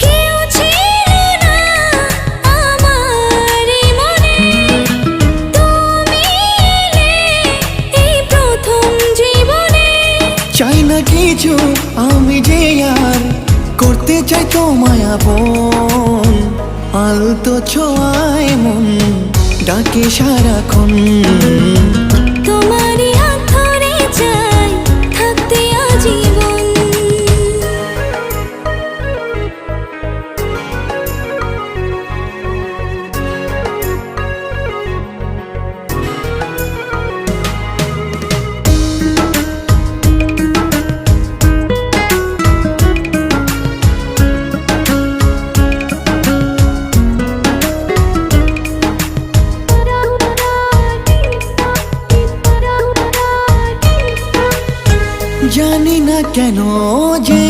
কেউ ছিল না আমার এই মনে, তুমি এলে এই প্রথম জীবনে। চাই না কিছু আমি যে আর করতে চাই তোমায় আপন, আলতো ছোঁয়ায় মন ডাকে সারাক্ষণ। তোমারই হাত ধরে চাই থাকতে আজীবন। জানি না কেন যে